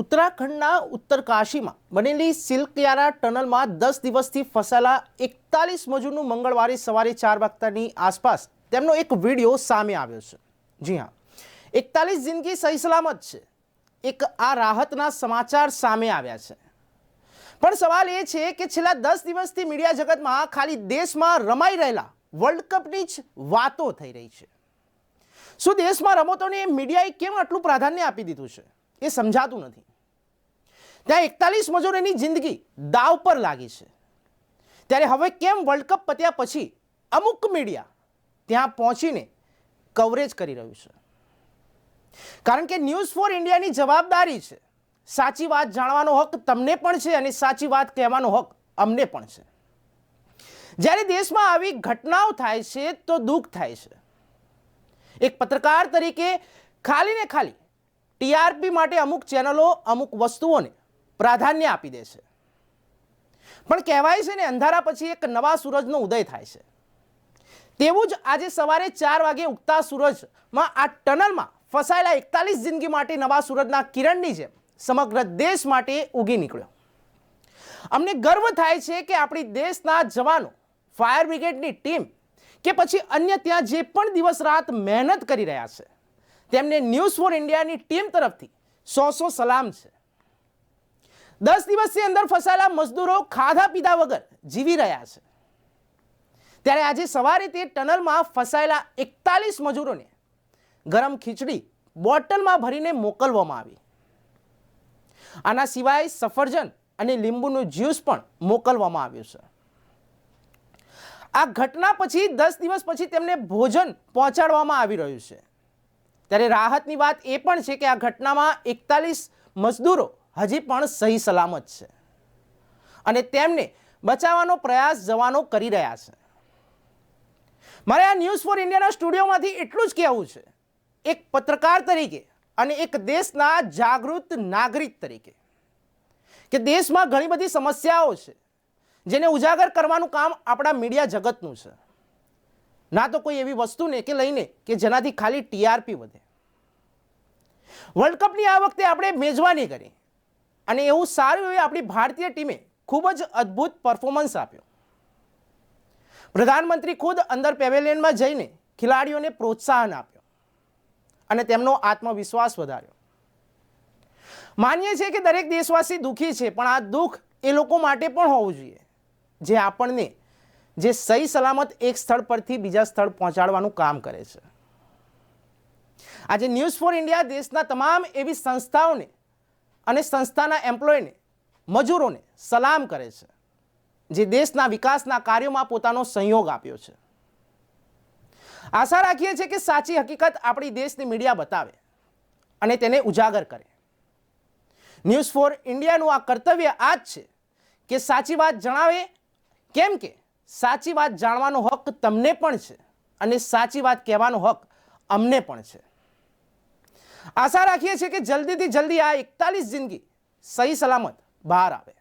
ઉત્તરાખંડના ઉત્તરકાશીમાં બનેલી સિલ્કયારા ટનલમાં 10 દિવસથી ફસાયેલા 41 મજૂરનું મંગળવારે સવારે 4 વાગ્યાની આસપાસ તેમનો એક વિડીયો સામે આવ્યો છે. જી હા, 41 જિંદગી સહી સલામત છે. એક આ રાહતના સમાચાર સામે આવ્યા છે. પણ સવાલ એ છે કે છેલ્લા 10 દિવસથી મીડિયા જગતમાં ખાલી દેશમાં રમાઈ રહેલા વર્લ્ડ કપની જ વાતો થઈ રહી છે. શું દેશમાં રમતોને મીડિયાએ કેમ આટલું પ્રાધાન્ય આપી દીધું છે એ સમજાતું નથી. ત્યાં 41 મજૂરોની જિંદગી દાવ પર લાગી છે. ત્યારે હવે કેમ વર્લ્ડ કપ પત્યા પછી અમુક મીડિયા ત્યાં પહોંચીને કવરેજ કરી રહ્યું છે? કારણ કે ન્યૂઝ ફોર ઇન્ડિયાની જવાબદારી છે સાચી વાત જાણવાનો હક તમને પણ છે અને સાચી વાત કહેવાનો હક અમને પણ છે. જ્યારે દેશમાં આવી ઘટનાઓ થાય છે તો દુઃખ થાય છે. એક પત્રકાર તરીકે ખાલી ને ખાલી ટીઆરપી માટે અમુક ચેનલો અમુક વસ્તુઓને પ્રાધાન્ય આપી દે છે. પણ કહેવાય છે ને, અંધારા પછી એક નવા સૂરજનો ઉદય થાય છે. તેવું જ આજે સવારે 4 વાગે ઉગતા સૂરજમાં આ ટનલમાં ફસાયેલા 41 જિંદગી માટે નવા સૂરજના કિરણની જેમ સમગ્ર દેશ માટે ઉગી નીકળ્યો. અમને ગર્વ થાય છે કે આપણી દેશના જવાનો, ફાયર બ્રિગેડની ટીમ કે પછી અન્ય ત્યાં જે પણ દિવસ રાત મહેનત કરી રહ્યા છે તેમને ન્યૂઝ ફોર ઇન્ડિયાની ટીમ તરફથી 100 સલામ છે. 10 દિવસની અંદર ફસાયેલા મજદૂરો ખાધા પીધા વગર જીવી રહ્યા છે. ત્યારે આજે સવારે તે ટનલમાં ફસાયેલા 41 મજૂરોને ગરમ ખીચડી બોટલમાં ભરીને મોકલવામાં આવી. આના સિવાય સફરજન અને લીંબુનું જ્યુસ પણ મોકલવામાં આવ્યું છે. આ ઘટના પછી 10 દિવસ પછી તેમને ભોજન પહોંચાડવામાં આવી રહ્યું છે. ત્યારે રાહતની વાત એ પણ છે કે આ ઘટનામાં 41 મજદૂરો હજી પણ સહી સલામત છે અને તેમને બચાવવાનો પ્રયાસ જવાનો કરી રહ્યા છે. મારે આ ન્યૂઝ ફોર ઇન્ડિયાના સ્ટુડિયોમાંથી એટલું જ કહેવું છે, એક પત્રકાર તરીકે અને એક દેશના જાગૃત નાગરિક તરીકે, કે દેશમાં ઘણી બધી સમસ્યાઓ છે જેને ઉજાગર કરવાનું કામ આપણા મીડિયા જગતનું છે. ના તો કોઈ એવી વસ્તુને કે લઈને કે જેનાથી ખાલી ટીઆરપી વધે. વર્લ્ડ કપની આ વખતે આપણે મેજબાની કરી અને એવું સારું એવું આપણી ભારતીય ટીમે ખૂબ જ અદ્ભુત પરફોર્મન્સ આપ્યો. પ્રધાનમંત્રી ખુદ અંદર પેવેલિયનમાં જઈને ખેલાડીઓને પ્રોત્સાહન આપ્યો અને તેમનો આત્મવિશ્વાસ વધાર્યો. માનીએ છીએ કે દરેક દેશવાસી દુઃખી છે, પણ આ દુઃખ એ લોકો માટે પણ હોવું જોઈએ જે આપણને જે સહી સલામત એક સ્થળ પરથી બીજા સ્થળ પહોંચાડવાનું કામ કરે છે. આજે ન્યૂઝ ફોર ઇન્ડિયા દેશના તમામ એવી સંસ્થાઓને અને સંસ્થાના એમ્પ્લોયને, મજૂરોને સલામ કરે છે જે દેશના વિકાસના કાર્યોમાં પોતાનો સહયોગ આપ્યો છે. આશા રાખીએ છીએ કે સાચી હકીકત આપણી દેશની મીડિયા બતાવે અને તેને ઉજાગર કરે. ન્યૂઝ ફોર ઇન્ડિયાનું આ કર્તવ્ય આ જ છે કે સાચી વાત જણાવે, કેમ કે સાચી વાત જાણવાનો હક તમને પણ છે અને સાચી વાત કહેવાનો હક અમને પણ છે. આશા રાખીએ છીએ કે જલ્દીથી જલ્દી આ 41 જિંદગી સહી સલામત બહાર આવે.